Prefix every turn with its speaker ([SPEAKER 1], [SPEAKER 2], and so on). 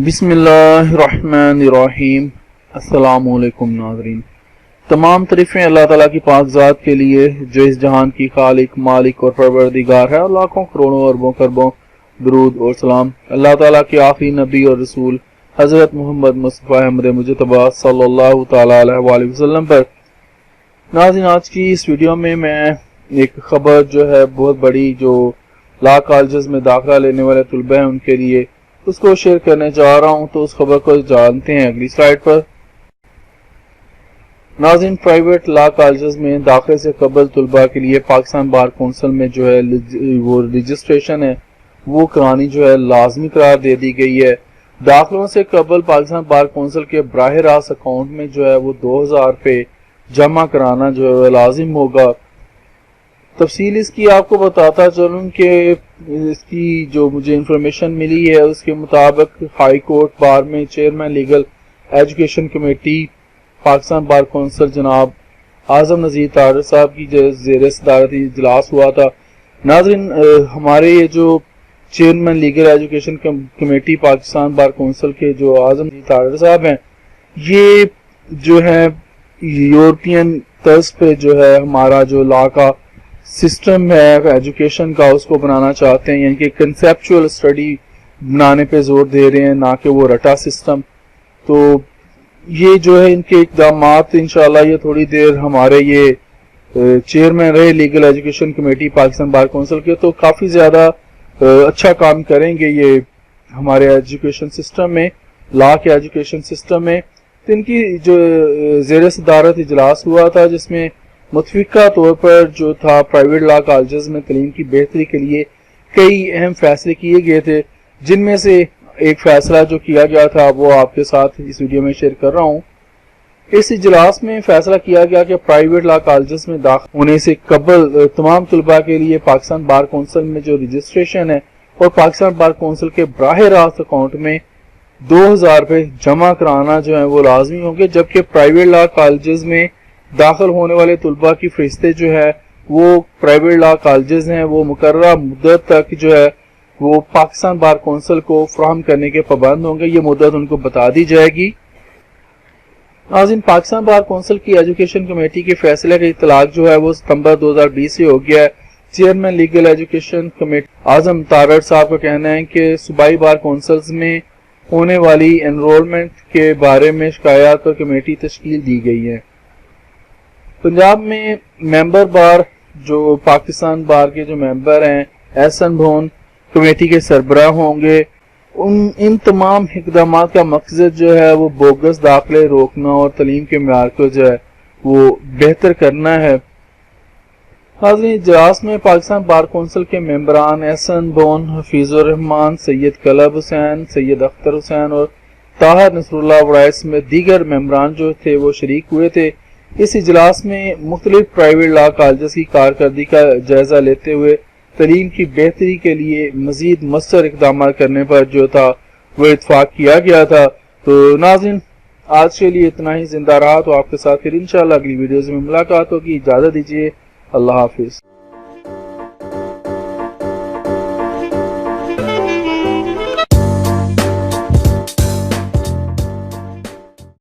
[SPEAKER 1] بسم اللہ الرحمن الرحیم۔ السلام علیکم ناظرین، تمام تعریفیں اللہ تعالیٰ کی پاک ذات کے لیے جو اس جہان کی خالق، مالک اور پروردگار ہے، اور لاکھوں کروڑوں اربوں خربوں درود اور سلام اللہ تعالیٰ کے آخری نبی اور رسول حضرت محمد مصطفیٰ احمد مجتبیٰ صلی اللہ تعالیٰ علیہ وآلہ وسلم پر۔ ناظرین، آج کی اس ویڈیو میں ایک خبر جو ہے بہت بڑی، جو لا کالجز میں داخلہ لینے والے طلبہ ہیں ان کے لیے، اس کو شیئر کرنے جا رہا ہوں۔ تو اس خبر کو جانتے ہیں اگلی سلائیڈ پر۔ ناظرین، پرائیویٹ لا کالجز میں داخلے سے قبل طلبہ کے لیے پاکستان بار کونسل میں جو ہے وہ رجسٹریشن ہے وہ کرانی جو ہے لازمی قرار دے دی گئی ہے۔ داخلوں سے قبل پاکستان بار کونسل کے براہ راست اکاؤنٹ میں جو ہے وہ 2000 روپے جمع کرانا جو ہے لازم ہوگا۔ تفصیل اس کی آپ کو بتاتا چلوں کہ اس کی جو مجھے انفارمیشن ملی ہے اس کے مطابق ہائی کورٹ بار میں chairman legal education committee Pakistan bar council جناب اعظم نذیر تارڑ صاحب کی زیر صدارت اجلاس ہوا تھا۔ ناظرین، ہمارے یہ جو chairman legal education committee Pakistan bar council کے جو اعظم نذیر تارڑ صاحب ہیں، یہ جو ہے یورپین طرز پہ جو ہے ہمارا جو لا کا سسٹم ہے ایجوکیشن کا اس کو بنانا چاہتے ہیں، یعنی کہ کنسیپچول اسٹڈی بنانے پہ زور دے رہے ہیں، نہ کہ وہ رٹا سسٹم۔ تو یہ جو ہے ان کے اقدامات انشاءاللہ یہ تھوڑی دیر ہمارے یہ چیئرمین رہے legal education committee Pakistan bar council کے، تو کافی زیادہ اچھا کام کریں گے یہ ہمارے ایجوکیشن سسٹم میں، لا کے ایجوکیشن سسٹم میں۔ تو ان کی جو زیر صدارت اجلاس ہوا تھا جس میں متفقہ طور پر جو تھا پرائیویٹ لا کالجز میں تعلیم کی بہتری کے لیے کئی اہم فیصلے کیے گئے تھے، جن میں سے ایک فیصلہ جو کیا گیا تھا وہ آپ کے ساتھ اس ویڈیو میں شیئر کر رہا ہوں۔ اس اجلاس میں فیصلہ کیا گیا کہ پرائیویٹ لا کالجز میں داخل ہونے سے قبل تمام طلباء کے لیے پاکستان بار کونسل میں جو رجسٹریشن ہے اور پاکستان بار کونسل کے براہ راست اکاؤنٹ میں 2000 روپے جمع کرانا جو ہے وہ لازمی ہوں گے، جبکہ پرائیویٹ لا کالجز میں داخل ہونے والے طلباء کی فہرستیں جو ہے وہ پرائیویٹ لا کالجز ہیں وہ مقررہ مدت تک جو ہے وہ پاکستان بار کونسل کو فراہم کرنے کے پابند ہوں گے۔ یہ مدت ان کو بتا دی جائے گی۔ ناظرین، پاکستان بار کونسل کی ایجوکیشن کمیٹی کے فیصلے کا اطلاق جو ہے وہ ستمبر 2020 سے ہو گیا ہے۔ چیئرمین لیگل ایجوکیشن کمیٹی اعظم تارڑ صاحب کا کہنا ہے کہ صوبائی بار کونسلز میں ہونے والی انرولمنٹ کے بارے میں شکایات پر کمیٹی تشکیل دی گئی ہے۔ پنجاب میں ممبر بار جو پاکستان بار کے جو ممبر ہیں احسن بھون کمیٹی کے سربراہ ہوں گے۔ ان تمام اقدامات کا مقصد جو ہے وہ بوگس داخلے روکنا اور تعلیم کے معیار کو جو ہے وہ بہتر کرنا ہے۔ ناظرین، اجلاس میں پاکستان بار کونسل کے ممبران احسن بھون، حفیظ الرحمان، سید کلب حسین، سید اختر حسین اور طاہر نصر اللہ وڑائس میں دیگر ممبران جو تھے وہ شریک ہوئے تھے۔ اس اجلاس میں مختلف پرائیویٹ لا کالجز کی کارکردگی کا جائزہ لیتے ہوئے تعلیم کی بہتری کے لیے مزید مؤثر اقدامات کرنے پر جو تھا وہ اتفاق کیا گیا تھا۔ تو ناظرین، آج کے لیے اتنا ہی۔ زندہ رہا تو آپ کے ساتھ پھر انشاءاللہ اگلی ویڈیوز میں ملاقات ہوگی۔ اجازت دیجیے، اللہ حافظ۔